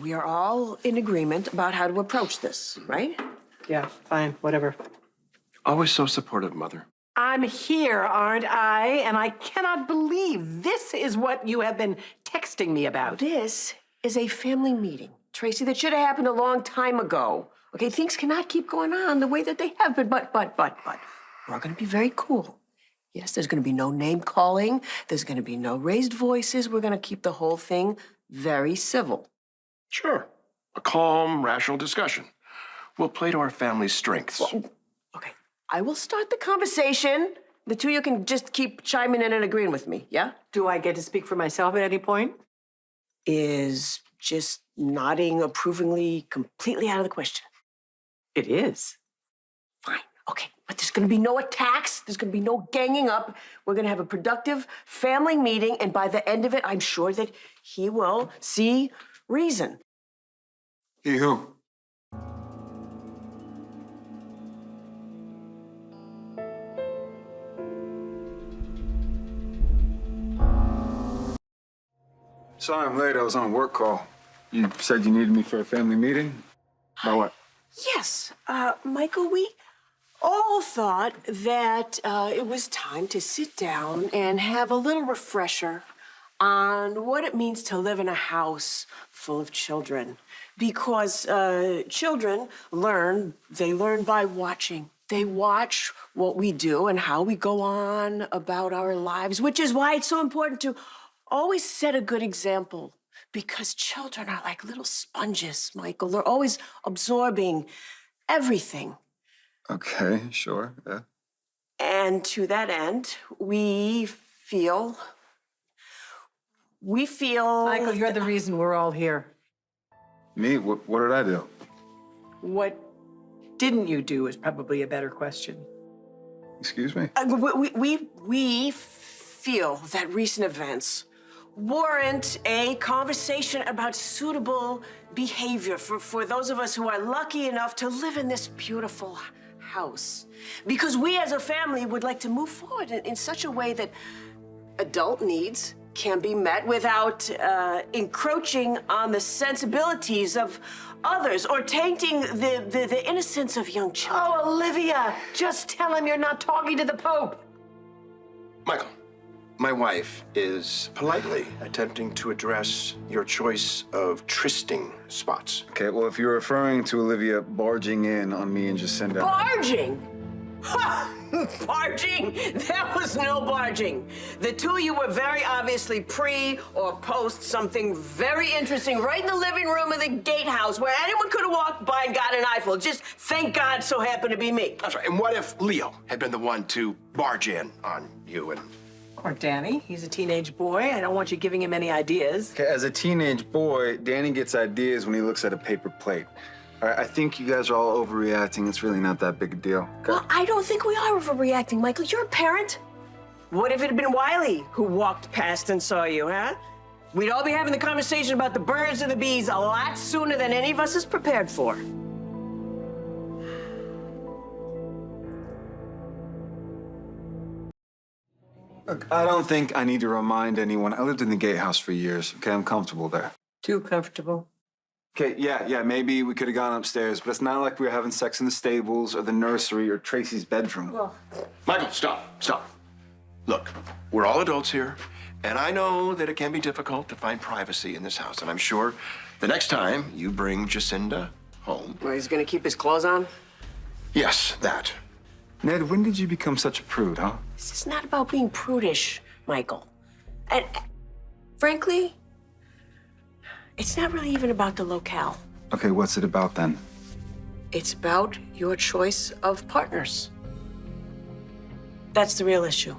We are all in agreement about how to approach this, right? Yeah, fine, whatever. Always so supportive, Mother. I'm here, aren't I? And I cannot believe this is what you have been texting me about. This is a family meeting, Tracy, that should have happened a long time ago. Okay, things cannot keep going on the way that they have been, but. We're gonna be very cool. Yes, there's gonna be no name calling. There's gonna be no raised voices. We're gonna keep the whole thing very civil. Sure. A calm, rational discussion. We'll play to our family's strengths. Well, okay, I will start the conversation. The two of you can just keep chiming in and agreeing with me, yeah? Do I get to speak for myself at any point? Is just nodding approvingly completely out of the question? It is. Fine, okay, but there's gonna be no attacks, there's gonna be no ganging up. We're gonna have a productive family meeting, and by the end of it, I'm sure that he will see reason. He who? Sorry I'm late, I was on a work call. You said you needed me for a family meeting? About what? Yes, Michael, we all thought that it was time to sit down and have a little refresher on what it means to live in a house full of children. Because children learn by watching. They watch what we do and how we go on about our lives, which is why it's so important to always set a good example. Because children are like little sponges, Michael. They're always absorbing everything. Okay, sure, yeah. And to that end, we feel... Michael, you're the reason we're all here. Me? What did I do? What didn't you do is probably a better question. Excuse me? We feel that recent events warrant a conversation about suitable behavior for those of us who are lucky enough to live in this beautiful house. Because we as a family would like to move forward in such a way that adult needs can be met without encroaching on the sensibilities of others or tainting the innocence of young children. Oh, Olivia, just tell him you're not talking to the Pope. Michael, my wife is politely attempting to address your choice of trysting spots. Okay, well, if you're referring to Olivia barging in on me and just send out... Barging? Barging? There was no barging. The two of you were very obviously pre or post something very interesting right in the living room of the gatehouse where anyone could have walked by and got an eyeful. Just thank God so happened to be me. That's right. And what if Leo had been the one to barge in on you and... Or Danny. He's a teenage boy. I don't want you giving him any ideas. Okay, as a teenage boy, Danny gets ideas when he looks at a paper plate. All right, I think you guys are all overreacting. It's really not that big a deal. Okay? Well, I don't think we are overreacting, Michael. You're a parent. What if it had been Wiley who walked past and saw you, huh? We'd all be having the conversation about the birds and the bees a lot sooner than any of us is prepared for. Look, I don't think I need to remind anyone. I lived in the gatehouse for years. Okay, I'm comfortable there. Too comfortable. Okay, yeah, maybe we could have gone upstairs, but it's not like we were having sex in the stables or the nursery or Tracy's bedroom. Well, Michael, stop. Look, we're all adults here, and I know that it can be difficult to find privacy in this house, and I'm sure the next time you bring Jacinda home... Well, he's gonna keep his clothes on? Yes, that. Ned, when did you become such a prude, huh? This is not about being prudish, Michael. And frankly, it's not really even about the locale. Okay, what's it about then? It's about your choice of partners. That's the real issue.